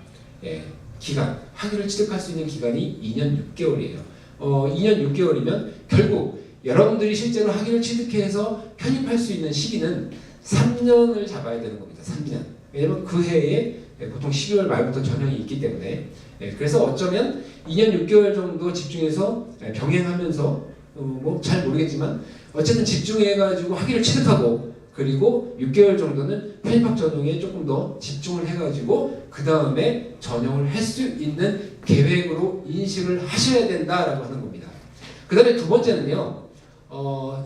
기간, 학위를 취득할 수 있는 기간이 2년 6개월이에요. 2년 6개월이면 결국 여러분들이 실제로 학위를 취득해서 편입할 수 있는 시기는 3년을 잡아야 되는 겁니다. 3년. 왜냐면 그 해에 보통 12월 말부터 전형이 있기 때문에 그래서 어쩌면 2년 6개월 정도 집중해서 병행하면서 뭐 잘 모르겠지만 어쨌든 집중해가지고 학위를 취득하고 그리고 6개월 정도는 편입학 전형에 조금 더 집중을 해가지고 그 다음에 전형을 할 수 있는 계획으로 인식을 하셔야 된다라고 하는 겁니다. 그 다음에 두 번째는요.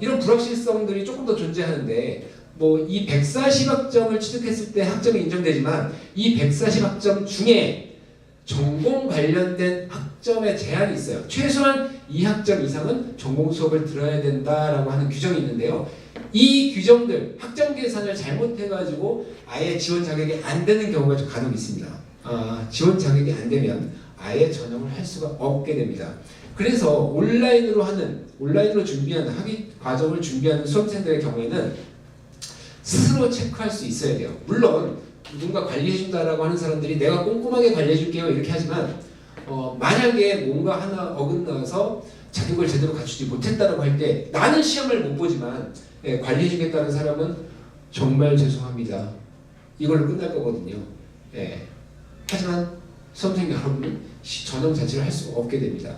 이런 불확실성들이 조금 더 존재하는데 뭐 이 140학점을 취득했을 때 학점이 인정되지만 이 140학점 중에 전공 관련된 학점의 제한이 있어요. 최소한 2학점 이상은 전공 수업을 들어야 된다라고 하는 규정이 있는데요. 이 규정들, 학점 계산을 잘못해가지고 아예 지원 자격이 안 되는 경우가 좀 간혹 있습니다. 지원 자격이 안 되면 아예 전형을 할 수가 없게 됩니다. 그래서 온라인으로 준비하는 학위 과정을 준비하는 수험생들의 경우에는 스스로 체크할 수 있어야 돼요. 물론 누군가 관리해준다라고 하는 사람들이 내가 꼼꼼하게 관리해줄게요 이렇게 하지만 만약에 뭔가 하나 어긋나서 자기 걸 제대로 갖추지 못했다라고 할 때 나는 시험을 못 보지만 관리해주겠다는 사람은 정말 죄송합니다. 이걸로 끝날 거거든요. 하지만 수험생 여러분은 전형 자체를 할 수 없게 됩니다.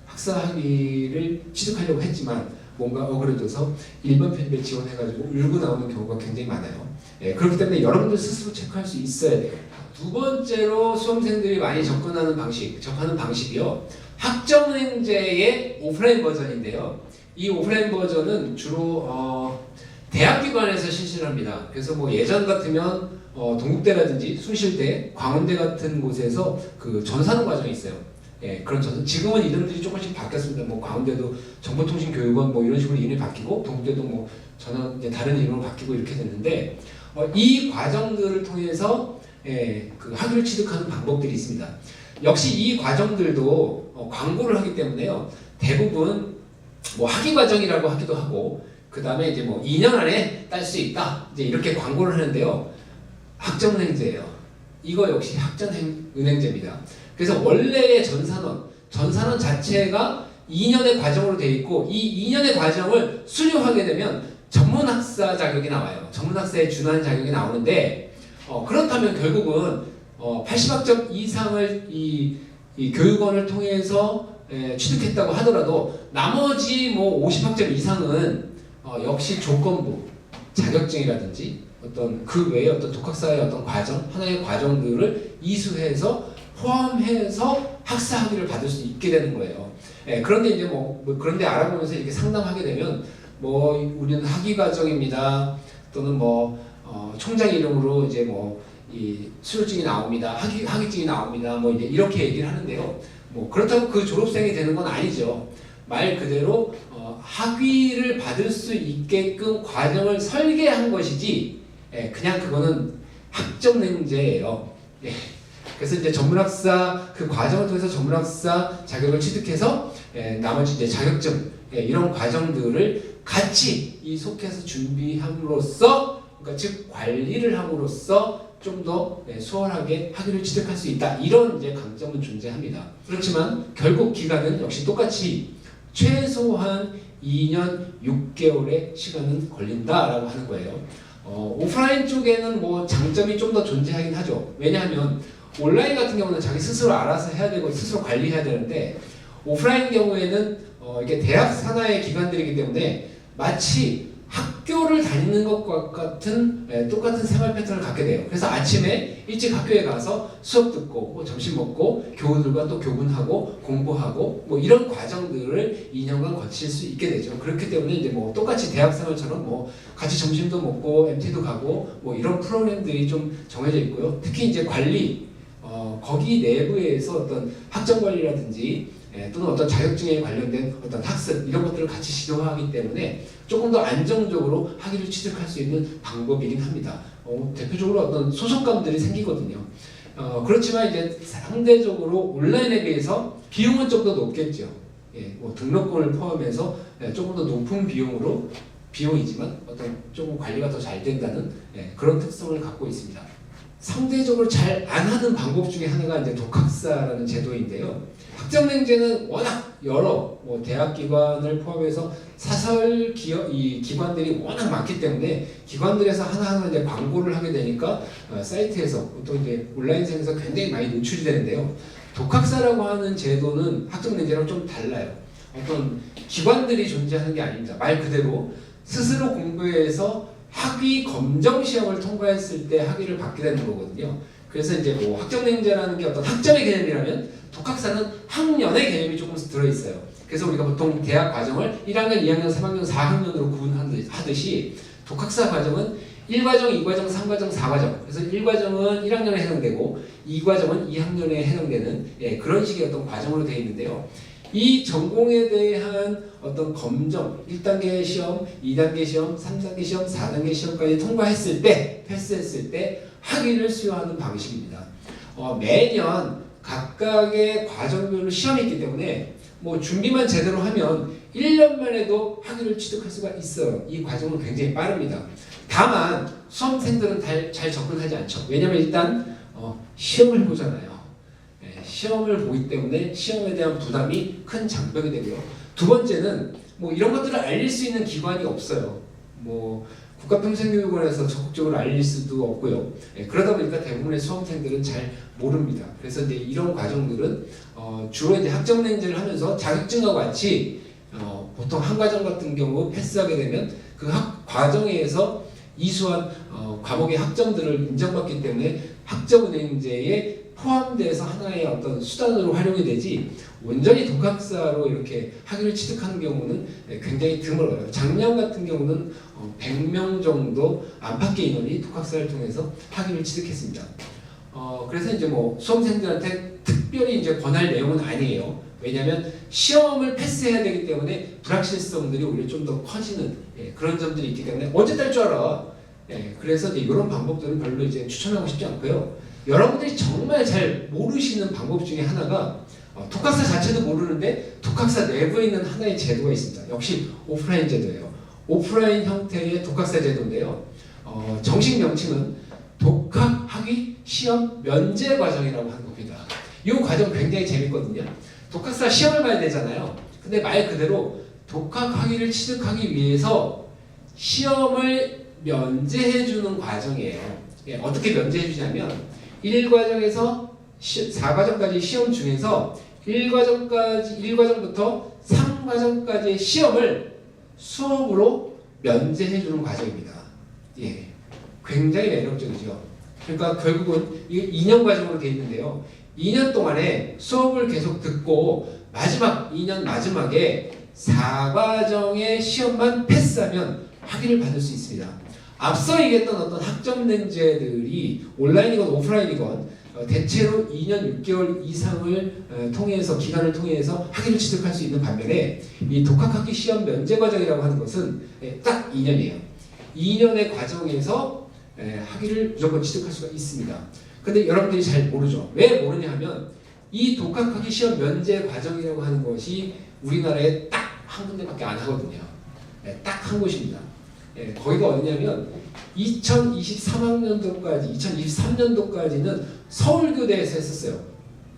학사 학위를 취득하려고 했지만 뭔가 억울해져서 일반 편입에 지원해가지고 울고 나오는 경우가 굉장히 많아요. 그렇기 때문에 여러분들 스스로 체크할 수 있어야 돼요. 두 번째로 수험생들이 많이 접하는 방식이요. 학점은행제의 오프라인 버전인데요. 이 오프라인 버전은 주로 대학기관에서 실시를 합니다. 그래서 뭐 예전 같으면 동국대라든지 숭실대, 광운대 같은 곳에서 그 전산원 과정이 있어요. 그런 지금은 이름들이 조금씩 바뀌었습니다. 뭐 광운대도 정보통신교육원 뭐 이런 식으로 이름이 바뀌고 동국대도 뭐 전혀 이제 다른 이름으로 바뀌고 이렇게 됐는데 이 과정들을 통해서 그 학위를 취득하는 방법들이 있습니다. 역시 이 과정들도 광고를 하기 때문에요. 대부분 뭐 학위 과정이라고 하기도 하고 그 다음에 이제 뭐 2년 안에 딸 수 있다 이제 이렇게 광고를 하는데요. 학점은행제예요. 이거 역시 학점은행제입니다. 그래서 원래의 전산원 자체가 2년의 과정으로 되어 있고 이 2년의 과정을 수료하게 되면 전문학사 자격이 나와요. 전문학사에 준하는 자격이 나오는데 그렇다면 결국은 80학점 이상을 이 교육원을 통해서 취득했다고 하더라도 나머지 뭐 50학점 이상은 역시 조건부 자격증이라든지 어떤 그 외에 어떤 독학사의 어떤 과정 하나의 과정들을 이수해서 포함해서 학사 학위를 받을 수 있게 되는 거예요. 그런데 이제 그런데 알아보면서 이렇게 상담하게 되면 뭐 우리는 학위 과정입니다. 또는 뭐 총장 이름으로 이제 뭐 이 수료증이 나옵니다. 학위증이 나옵니다. 뭐 이제 이렇게 얘기를 하는데요. 뭐 그렇다고 그 졸업생이 되는 건 아니죠. 말 그대로 학위를 받을 수 있게끔 과정을 설계한 것이지 그냥 그거는 학점은행제예요. 그래서 이제 전문학사 그 과정을 통해서 전문학사 자격을 취득해서 나머지 이제 자격증 이런 과정들을 같이 이 속해서 준비함으로써 그러니까 즉 관리를 함으로써 좀 더 수월하게 학위를 취득할 수 있다. 이런 이제 강점은 존재합니다. 그렇지만 결국 기간은 역시 똑같이 최소한 2년 6개월의 시간은 걸린다라고 하는 거예요. 오프라인 쪽에는 뭐 장점이 좀 더 존재하긴 하죠. 왜냐하면 온라인 같은 경우는 자기 스스로 알아서 해야 되고 스스로 관리해야 되는데 오프라인 경우에는 이게 대학 산하의 기관들이기 때문에 마치 학교를 다니는 것과 같은 똑같은 생활 패턴을 갖게 돼요. 그래서 아침에 일찍 학교에 가서 수업 듣고 뭐 점심 먹고 교우들과 또 교분하고 공부하고 뭐 이런 과정들을 2년간 거칠 수 있게 되죠. 그렇기 때문에 이제 뭐 똑같이 대학 생활처럼 뭐 같이 점심도 먹고 MT도 가고 뭐 이런 프로그램들이 좀 정해져 있고요. 특히 이제 관리 거기 내부에서 어떤 학점 관리라든지 또는 어떤 자격증에 관련된 어떤 학습 이런 것들을 같이 지도하기 때문에 조금 더 안정적으로 학위를 취득할 수 있는 방법이긴 합니다. 대표적으로 어떤 소속감들이 생기거든요. 그렇지만 이제 상대적으로 온라인에 비해서 비용은 좀 더 높겠죠. 뭐 등록금을 포함해서 조금 더 높은 비용이지만 어떤 조금 관리가 더 잘 된다는 그런 특성을 갖고 있습니다. 상대적으로 잘 안 하는 방법 중에 하나가 이제 독학사라는 제도인데요. 학점은행제는 워낙 여러 대학 기관을 포함해서 사설 기관들이 워낙 많기 때문에 기관들에서 하나하나 이제 광고를 하게 되니까 사이트에서 또 이제 온라인상에서 굉장히 많이 노출이 되는데요. 독학사라고 하는 제도는 학점은행제랑 좀 달라요. 어떤 기관들이 존재하는 게 아닙니다. 말 그대로 스스로 공부해서 학위 검정 시험을 통과했을 때 학위를 받게 되는 거거든요. 그래서 이제 뭐 학점은행제라는 게 어떤 학점의 개념이라면 독학사는 학년의 개념이 조금 들어있어요. 그래서 우리가 보통 대학 과정을 1학년, 2학년, 3학년, 4학년으로 구분하듯이 독학사 과정은 1과정, 2과정, 3과정, 4과정. 그래서 1과정은 1학년에 해당되고 2과정은 2학년에 해당되는 그런 식의 어떤 과정으로 되어 있는데요. 이 전공에 대한 어떤 검정, 1단계 시험, 2단계 시험, 3단계 시험, 4단계 시험까지 통과했을 때, 패스했을 때 학위를 수여하는 방식입니다. 매년 각각의 과정별로 시험이 있기 때문에 뭐 준비만 제대로 하면 1년만 해도 학위를 취득할 수가 있어요. 이 과정은 굉장히 빠릅니다. 다만 수험생들은 잘 접근하지 않죠. 왜냐면 일단 시험을 보잖아요. 시험을 보기 때문에 시험에 대한 부담이 큰 장벽이 되고요. 두 번째는 뭐 이런 것들을 알릴 수 있는 기관이 없어요. 뭐 국가평생교육원에서 적극적으로 알릴 수도 없고요. 그러다 보니까 대부분의 수험생들은 잘 모릅니다. 그래서 이제 이런 과정들은 주로 이제 학점랭제를 하면서 자격증과 같이 보통 한 과정 같은 경우 패스하게 되면 그 과정에서 이수한 과목의 학점들을 인정받기 때문에 학점은행제에 포함돼서 하나의 어떤 수단으로 활용이 되지 온전히 독학사로 이렇게 학위를 취득하는 경우는 굉장히 드물어요. 작년 같은 경우는 100명 정도 안팎의 인원이 독학사를 통해서 학위를 취득했습니다. 그래서 이제 뭐 수험생들한테 특별히 이제 권할 내용은 아니에요. 왜냐하면 시험을 패스해야 되기 때문에 불확실성들이 오히려 좀 더 커지는 그런 점들이 있기 때문에 언제 딸 줄 알아. 그래서 이제 이런 방법들은 별로 이제 추천하고 싶지 않고요. 여러분들이 정말 잘 모르시는 방법 중에 하나가 독학사 자체도 모르는데 독학사 내부에 있는 하나의 제도가 있습니다. 역시 오프라인 제도예요. 오프라인 형태의 독학사 제도인데요. 정식 명칭은 독학학위 시험 면제 과정이라고 하는 겁니다. 이 과정 굉장히 재밌거든요. 독학사 시험을 봐야 되잖아요. 근데 말 그대로 독학학위를 취득하기 위해서 시험을 면제해주는 과정이에요. 어떻게 면제해주냐면 1과정에서 4과정까지 시험 중에서 1과정부터 3과정까지의 시험을 수업으로 면제해주는 과정입니다. 굉장히 매력적이죠. 그러니까 결국은 이게 2년 과정으로 되어 있는데요. 2년 동안에 수업을 계속 듣고 마지막 2년 마지막에 4과정의 시험만 패스하면 학위를 받을 수 있습니다. 앞서 얘기했던 어떤 학점랭제들이 온라인이건 오프라인이건 대체로 2년 6개월 이상을 통해서 기간을 통해서 학위를 취득할 수 있는 반면에 이 독학학위 시험 면제 과정이라고 하는 것은 딱 2년이에요. 2년의 과정에서 학위를 무조건 취득할 수가 있습니다. 근데 여러분들이 잘 모르죠. 왜 모르냐 하면 이 독학학위 시험 면제 과정이라고 하는 것이 우리나라에 딱 한 군데밖에 안 하거든요. 딱 한 곳입니다. 거기가 어디냐면 2023년도까지는 서울교대에서 했었어요.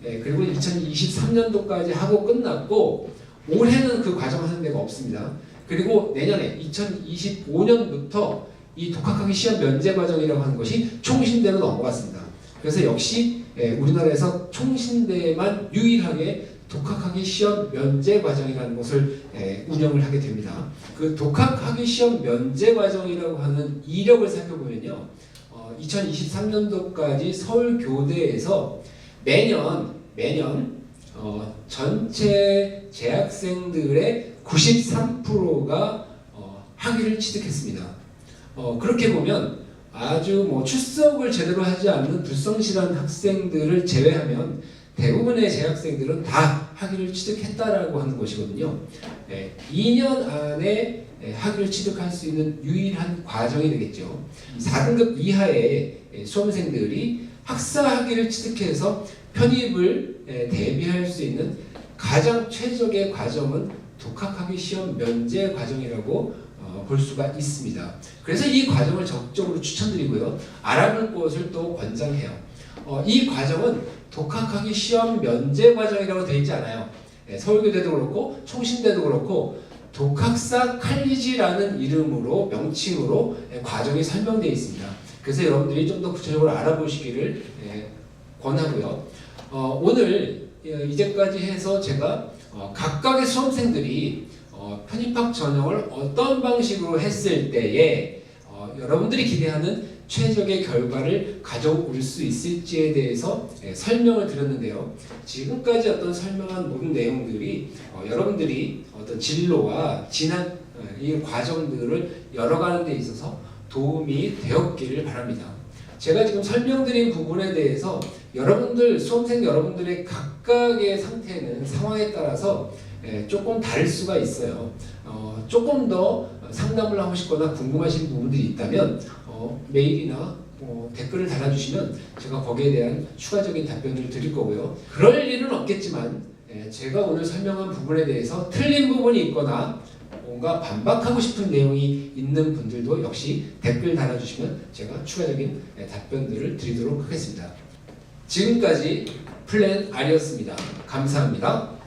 그리고 2023년도까지 하고 끝났고 올해는 그 과정 하는 데가 없습니다. 그리고 내년에 2025년부터 이 독학학위 시험 면제 과정이라고 하는 것이 총신대로 넘어갔습니다. 그래서 역시 우리나라에서 총신대만 유일하게 독학학위 시험 면제 과정이라는 것을 운영을 하게 됩니다. 그 독학학위 시험 면제 과정이라고 하는 이력을 살펴보면요. 2023년도까지 서울교대에서 매년 전체 재학생들의 93%가 학위를 취득했습니다. 그렇게 보면 아주 뭐 출석을 제대로 하지 않는 불성실한 학생들을 제외하면 대부분의 재학생들은 다 학위를 취득했다라고 하는 것이거든요. 2년 안에 학위를 취득할 수 있는 유일한 과정이 되겠죠. 4등급 이하의 수험생들이 학사 학위를 취득해서 편입을 대비할 수 있는 가장 최적의 과정은 독학학위 시험 면제 과정이라고 볼 수가 있습니다. 그래서 이 과정을 적극적으로 추천드리고요. 알아볼 것을 또 권장해요. 이 과정은 독학학위 시험 면제 과정이라고 되어 있지 않아요. 서울교대도 그렇고 총신대도 그렇고 독학사 칼리지라는 이름으로 명칭으로 과정이 설명되어 있습니다. 그래서 여러분들이 좀 더 구체적으로 알아보시기를 권하고요. 오늘 이제까지 해서 제가 각각의 수험생들이 편입학 전형을 어떤 방식으로 했을 때에 여러분들이 기대하는 최적의 결과를 가져올 수 있을지에 대해서 설명을 드렸는데요. 지금까지 어떤 설명한 모든 내용들이 여러분들이 어떤 진로와 지난 이 과정들을 열어가는 데 있어서 도움이 되었기를 바랍니다. 제가 지금 설명드린 부분에 대해서 여러분들, 수험생 여러분들의 각각의 상태는 상황에 따라서 조금 다를 수가 있어요. 조금 더 상담을 하고 싶거나 궁금하신 부분들이 있다면 메일이나 댓글을 달아주시면 제가 거기에 대한 추가적인 답변을 드릴 거고요. 그럴 일은 없겠지만 제가 오늘 설명한 부분에 대해서 틀린 부분이 있거나 뭔가 반박하고 싶은 내용이 있는 분들도 역시 댓글 달아주시면 제가 추가적인 답변들을 드리도록 하겠습니다. 지금까지 플랜 R이었습니다. 감사합니다.